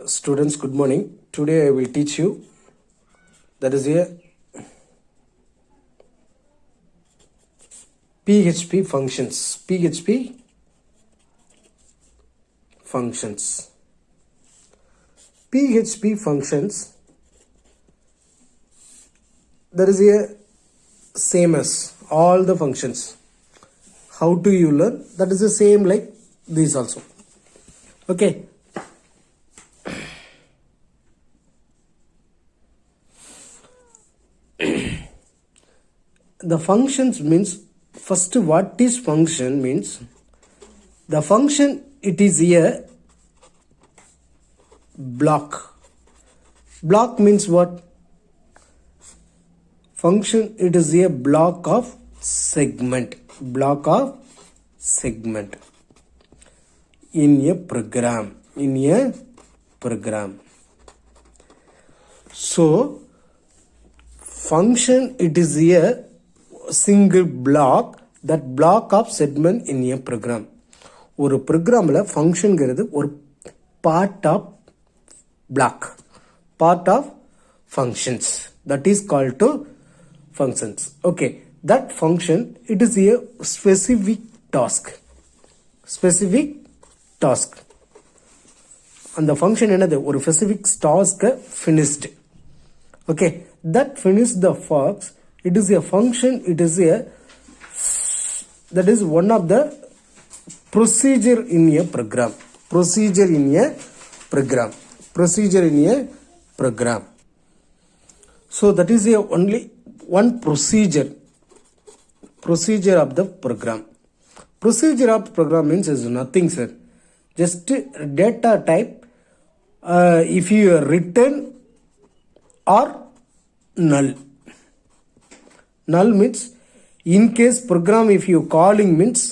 Students, good morning. Today I will teach you that is a PHP functions. PHP functions. PHP functions, that is a same as all the functions. How do you learn? That is the same like these also. Okay. The functions means, first what is function means, the function it is a block. Block means what? Function it is a block of segment. Block of segment in a program. In a program. So function it is a single block, that block of segment in a program. ஒரு ப்ரோக்ராமில் ஃபங்க்ஷன்கிறது ஒரு part of block, part of functions, that is called to functions. Okay, that function it is a specific task. Specific task, அந்த function என்னது? ஒரு specific டாஸ்கை finished. Okay, that finish the fox, it is a function, it is a, that is one of the procedure in a program. Procedure in a program. Procedure in a program. So that is a only one procedure. Procedure of the program. Procedure of the program means is nothing, sir. Just data type, if you return or null. Null means in case program if you calling means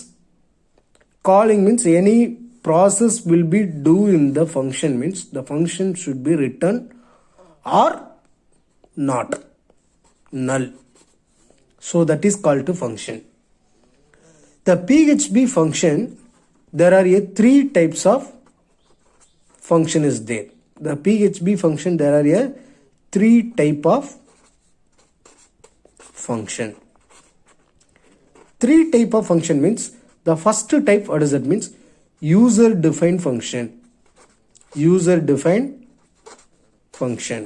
any process will be do in the function means the function should be returned or not. Null. So that is called to function. The PHP function, there are three types of function is there. The PHP function, there are three type of function. Three type of function means, the first type, what does that means? User defined function. User defined function.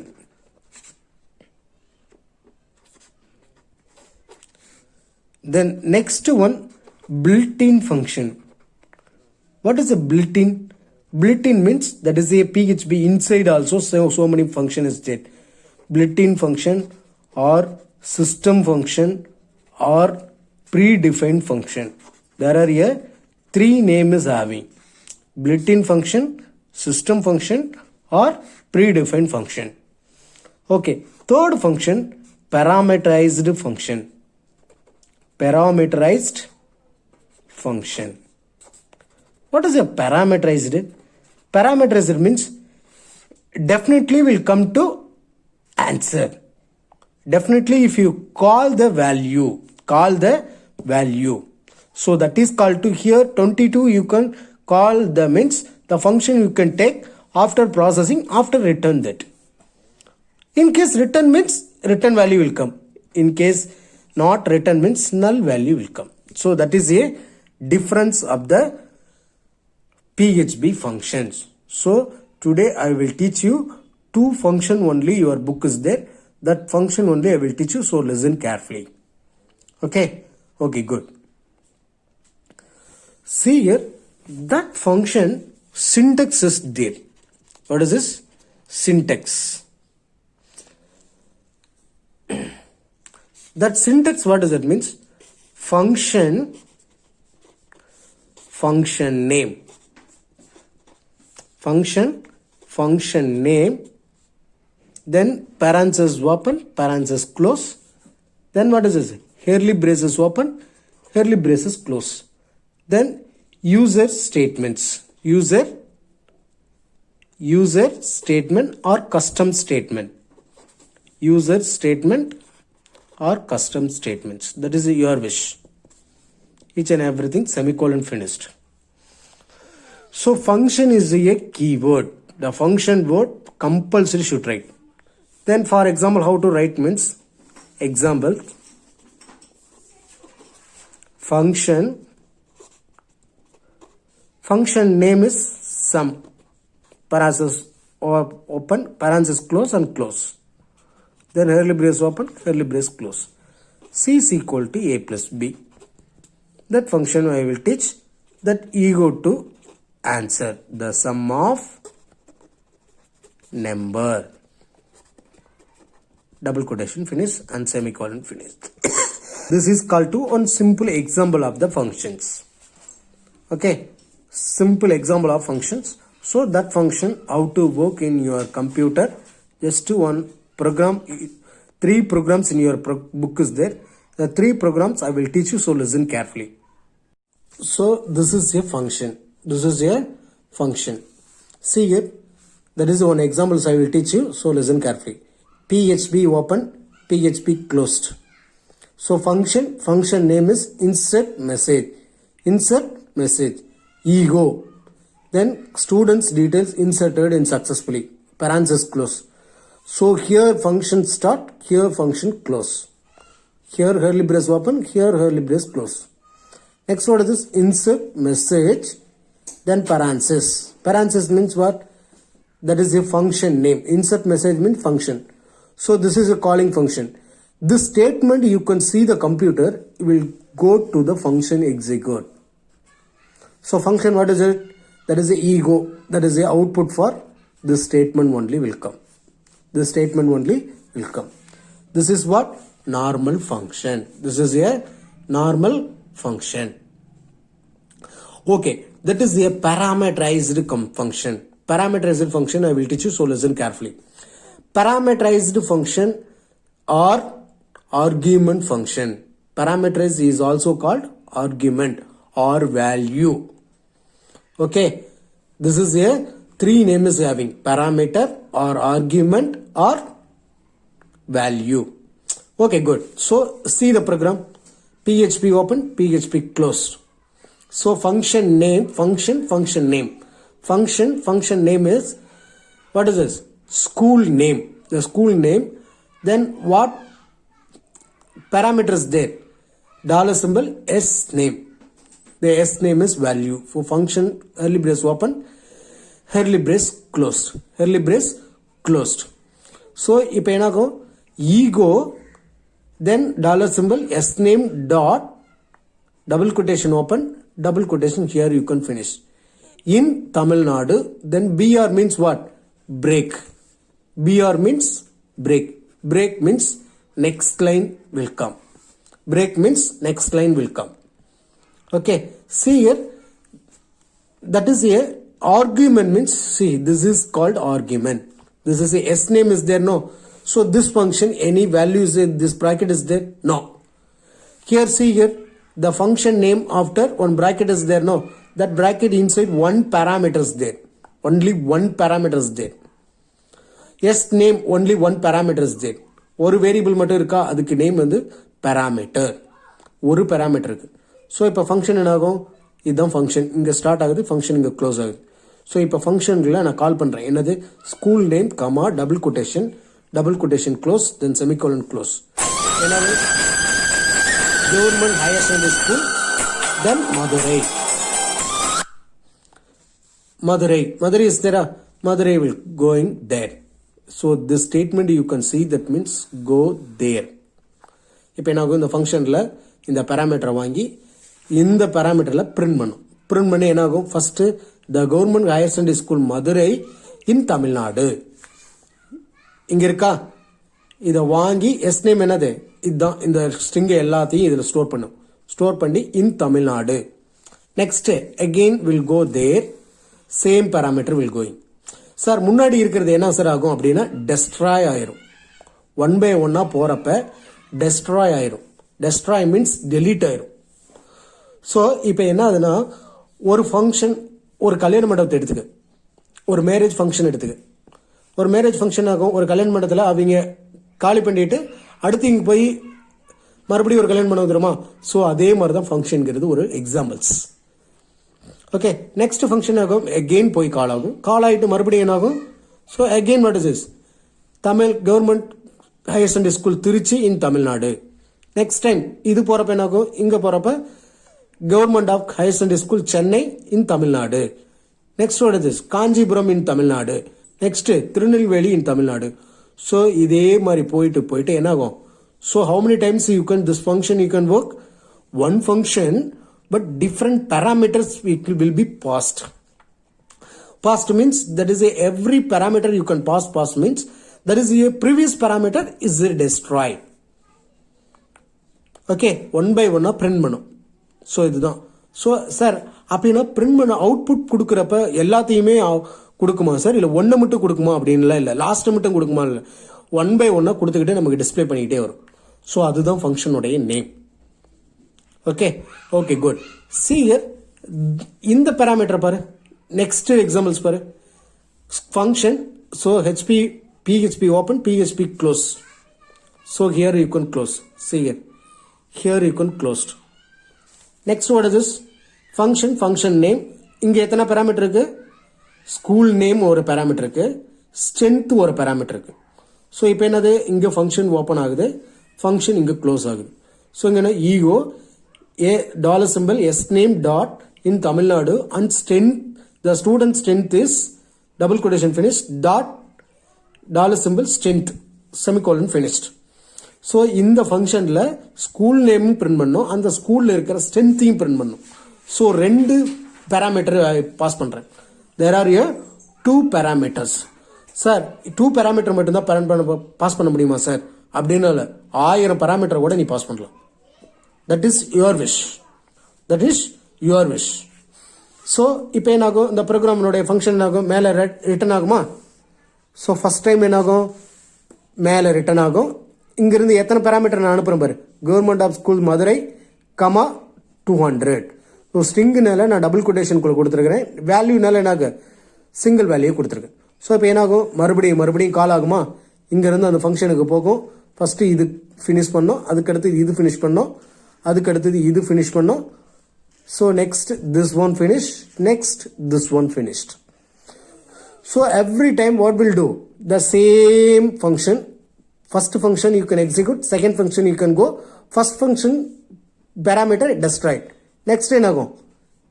Then next one, built-in function. What is a built-in? Built-in means that is a PHP inside also so many function is there. Built-in function or system function or predefined function. There are three names having: built-in function, system function or predefined function. Okay, third function, parameterized function. Parameterized function. What is a parameterized? Parameterized means definitely will come to answer. Definitely if you call the value. So that is called to here 22 you can call the means the function you can take after processing, after return that. In case return means return value will come. In case not return means null value will come. So that is a difference of the PHP functions. So today I will teach you two function only. Your book is there. That function only I will teach you. So listen carefully. Okay. Okay, good. See here, that function syntax is there. What is this? Syntax. That syntax, what does that means? Function name. Function name. Then parenthesis open, parenthesis close. Then what is this? Curly braces open, curly braces close. Then user statements. User statement or custom statement. User statement or custom statements. That is your wish. Each and everything semicolon finished. So function is a keyword. The function word compulsory should write. Then for example, how to write means, example, function name is sum, parenthesis or open, parenthesis close and close. Then curly brace open, curly brace close. C is equal to A plus B. That function I will teach that ego to answer the sum of number. Double quotation finish and semicolon finish. This is called to one simple example of the functions. Okay, simple example of functions. So that function how to work in your computer, just one program, 3 programs in your book is there. The 3 programs I will teach you, so listen carefully. So this is a function. This is a function. See here, that is one examples I will teach you, so listen carefully. PHP open, PHP closed. So function name is insert message. Insert message. Ego. Then students details inserted in successfully. Parenthesis close. So here function start, here function close. Here curly brace open, here curly brace close. Next what is this? Insert message, then parenthesis. Parenthesis means what? That is a function name. Insert message means function. So this is a calling function. This statement you can see the computer will go to the function execute. So function, what is it? That is the ego. That is the output for this statement only will come. This statement only will come. This is what? Normal function. This is a normal function. Okay, that is a parameterized function. Parameterized function I will teach you, so listen carefully. Parameterized function or argument function. Parameterized is also called argument or value. Okay, this is a 3 name is having parameter or argument or value. Okay, good. So see the program. PHP open, PHP closed. So function name, function name. Function name is, what is this? School name. The school name. Then what parameters there? Dollar symbol S name. The S name is value. For function curly brace open, curly brace closed. Curly brace closed. So இப்போ என்னாகும்? Ego, then dollar symbol S name dot, double quotation open, double quotation here you can finish. In Tamil Nadu, then BR means what? Break. BR means break. Break means next line will come. Break means next line will come. Okay, see here, that is a argument means, see, this is called argument. This is a S name is there, no? So this function, any values in this bracket is there? No. Here, see here, the function name after one bracket is there, no? That bracket inside one parameter is there. Only one parameter is there. S name, only one parameter is there. ஒரு variable மட்டும் இருக்கா, அதுக்கு name வந்து parameter. ஒரு parameter இருக்கு. So இப்போ function என்ன ஆகும்? இதுதான் ஃபங்க்ஷன். இங்கே ஸ்டார்ட் ஆகுது, ஃபங்க்ஷன் இங்கே க்ளோஸ் ஆகுது. ஸோ இப்போ ஃபங்க்ஷனில் நான் கால் பண்ணுறேன். என்னது? School name comma double quotation close, then semicolon close. என்னது? Government higher secondary school, then Madurai. Madurai is there. Madurai will going there. So this statement you can see, that means go there. இப்போ என்ன ஆகும்? இந்த ஃபங்க்ஷனில் இந்த பேராமீட்டரை வாங்கி இந்த பேராமீட்டரில் print பண்ணும். பிரிண்ட் பண்ணி என்ன ஆகும்? First the government higher secondary school Madurai in Tamil Nadu இங்க இருக்கா? இதை வாங்கி எஸ் நேம் என்னது? இதுதான். இந்த ஸ்ட்ரிங்கை எல்லாத்தையும் இதில் ஸ்டோர் பண்ணும். ஸ்டோர் பண்ணி in Tamil Nadu. Next again will go there. Same parameter will going. Sir முன்னாடி இருக்கிறது என்ன சார் ஆகும் அப்படின்னா டெஸ்ட்ராய் ஆயிரும். 1 by 1 போறப்ப டெஸ்ட்ராய் ஆயிரும். டெஸ்ட்ராய் மீன்ஸ் டெலீட் ஆயிரும். ஸோ இப்போ என்ன ஆகுதுன்னா, ஒரு ஃபங்க்ஷன், ஒரு கல்யாண மண்டபத்தை எடுத்துக்க, ஒரு மேரேஜ் ஃபங்க்ஷன் எடுத்துக்க. ஒரு மேரேஜ் ஃபங்க்ஷன் ஆகும். ஒரு கல்யாண மண்டபத்தில் அவங்க காலி பண்ணிட்டு அடுத்து இங்கே போய் மறுபடியும் ஒரு கல்யாண மண்டபம் வந்துருமா? ஸோ அதே மாதிரி தான் ஃபங்க்ஷனுங்கிறது ஒரு எக்ஸாம்பிள்ஸ். ஓகே நெக்ஸ்ட் ஃபங்க்ஷன் ஆகும் again போய் கால் ஆகும் கால் ஆகிட்டு மறுபடியும் என்ன ஆகும் so again what is this Tamil government higher secondary school Tiruchi in Tamil Nadu next time இது போகிறப்ப என்ன ஆகும் இங்கே போகிறப்ப government of higher secondary school Chennai in Tamil Nadu next what is this Kanchipuram in Tamil Nadu next Tirunelveli in Tamil Nadu so இதே மாதிரி போயிட்டு என்ன ஆகும் so how many times you can this function you can work one function but different parameters it will be passed. Passed means that is every parameter you can pass means that is a previous parameter is destroyed. Okay, one by one print பண்ணும் so இதுதான் so sir அப்படின்னா print பண்ண output கொடுக்குறப்ப எல்லாத்தையுமே கொடுக்குமா sir இல்லை ஒன்றை மட்டும் கொடுக்குமா அப்படின்லாம் இல்லை லாஸ்ட்டை மட்டும் கொடுக்குமா இல்லை ஒன் பை ஒன்னாக கொடுத்துக்கிட்டே நமக்கு டிஸ்பிளே பண்ணிக்கிட்டே வரும் ஸோ அதுதான் ஃபங்க்ஷனுடைய name okay okay good see here இந்த பேராமீட்டர் பாரு நெக்ஸ்ட் எக்ஸாம்பிள்ஸ் பாரு function so php open php close so here you can close see here you can closed next what is this function name இங்க எத்தனை parameter இருக்கு school name ஒரு parameter இருக்கு strength ஒரு parameter இருக்கு so இப்போ என்னது இங்க ஃபங்க்ஷன் ஓப்பன் ஆகுது ஃபங்க்ஷன் இங்க க்ளோஸ் ஆகுது ஸோ இங்க என்ன ego a dollar symbol s name dot in Tamil Nadu and strength the student strength is double quotation finished dot dollar symbol strength semicolon finished so இந்த ஃபங்க்ஷன்ல school name print பண்ணனும் அந்த ஸ்கூல்ல இருக்கிற ஸ்ட்ரென்த்தையும் print பண்ணனும் so ரெண்டு parameter pass பண்றேன் there are here two parameters sir 2 parameter மட்டும் தான் பாஸ் பண்ண முடியுமா சார் அப்படினால 1000 பாராமீட்டர் கூட நீ பாஸ் பண்ணலாம் that is your wish so இப்போ என்னாகும் இந்த ப்ரோக்ராமோட ஃபங்க்ஷன் என்னாகும் மேலே ரிட்டர்ன் ஆகுமா ஸோ ஃபர்ஸ்ட் டைம் என்னாகும் மேலே ரிட்டர்ன் ஆகும் இங்கிருந்து எத்தனை பேராமீட்டர் நான் அனுப்புகிறேன் பாரு government of school Madurai comma 200 so ஸ்ட்ரிங்குனால நான் டபுள் கொட்டேஷனுக்குள்ள கொடுத்துருக்கிறேன் வேல்யூனால என்னாகு சிங்கிள் வேல்யூ கொடுத்துருக்கேன் ஸோ இப்போ என்னாகும் மறுபடியும் கால் ஆகுமா இங்கேருந்து அந்த ஃபங்க்ஷனுக்கு போகும் ஃபஸ்ட்டு இது ஃபினிஷ் பண்ணோம் அதுக்கடுத்து இது ஃபினிஷ் பண்ணோம் அதுக்கடுத்தது இது ஃபினிஷ் பண்ணோம் so next this one finish next this one finished so every time what will do the same function first function you can execute second function you can go first function parameter destroyed next என்ன ஆகும்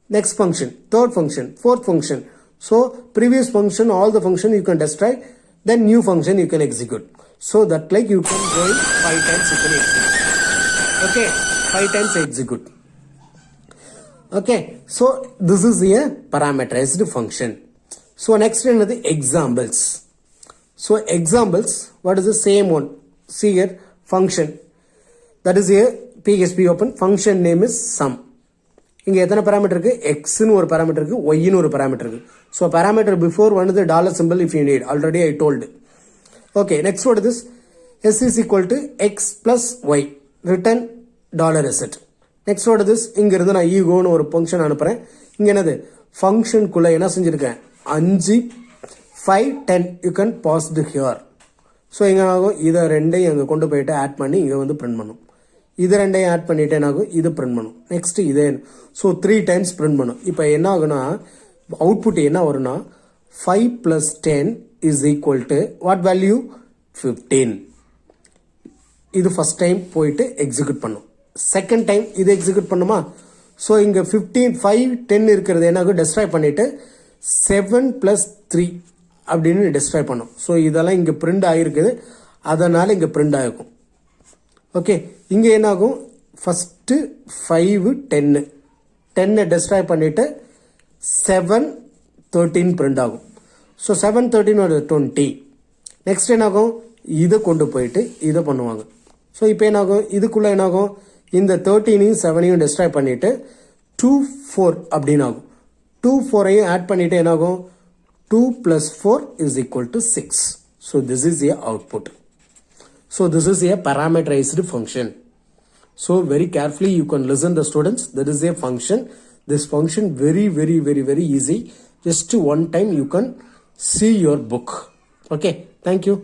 next function third function fourth function so previous function all the function you can destroy then new function you can execute so that like you can go 5 times you can execute okay 5 times execute okay so this is a parameterized function so next another examples so examples what is the same one see here function that is a php open function name is sum இங்க எத்தனை parameter இருக்கு x ன்னு ஒரு parameter இருக்கு y ன்னு ஒரு parameter இருக்கு so parameter before one is the dollar symbol if you need already I told okay next what is this s is equal to x plus y return dollar asset next what is this இங்க இருந்து நான் ஈகோன்னு ஒரு function அனுப்புறேன் இங்க என்னது ஃபங்க்ஷனுக்குள்ள என்ன செஞ்சிருக்கேன் 5 5 10 you can pass the here so இங்க ஆகும் இத ரெண்டையும் அங்க கொண்டு போயிட்டு ஆட் பண்ணி இங்க வந்து பிரிண்ட் பண்ணும் இது ரெண்டையும் ஆட் பண்ணிட்டு என்ன ஆகும் இது பிரிண்ட் பண்ணும் நெக்ஸ்ட் இதே so 3 times பிரிண்ட் பண்ணும் இப்போ என்ன ஆகுனா அவுட்புட் என்ன வரும்னா 5 plus 10 is equal to what value 15 இது ஃபர்ஸ்ட் டைம் போயிட்டு எக்ஸிக்யூட் பண்ணும் செகண்ட் டைம் இது எக்ஸிக்யூட் பண்ணுமா ஸோ இங்கே 15 5 10 இருக்கிறது என்ன டெஸ்ட்ராய் பண்ணிட்டு 7 plus 3 அப்படின்னு டெஸ்ட்ராய் பண்ணும் ஸோ இதெல்லாம் இங்கே பிரிண்ட் ஆகிருக்குது அதனால் இங்கே பிரிண்ட் ஆகிருக்கும் ஓகே இங்கே என்ன ஆகும் ஃபஸ்ட்டு 5 10 10 டெஸ்ட்ராய் பண்ணிட்டு 7 13 பிரிண்ட் ஆகும் ஸோ 7 13 20 நெக்ஸ்ட் என்ன ஆகும் இதை கொண்டு போயிட்டு இதை பண்ணுவாங்க ஸோ இப்போ என்ன ஆகும் இதுக்குள்ளே என்ன ஆகும் இந்த 13ஐயும் 7ஐயும் டெஸ்ட்ராய் பண்ணிட்டு 2 4 அப்படின்னு ஆகும் 2 4ஐயும் ஆட் பண்ணிட்டு என்ன ஆகும் 2 plus 4 is equal to 6 so this is a output so this is a parameterized function so very carefully you can listen the students that is a function this function very easy just one time you can see your book okay thank you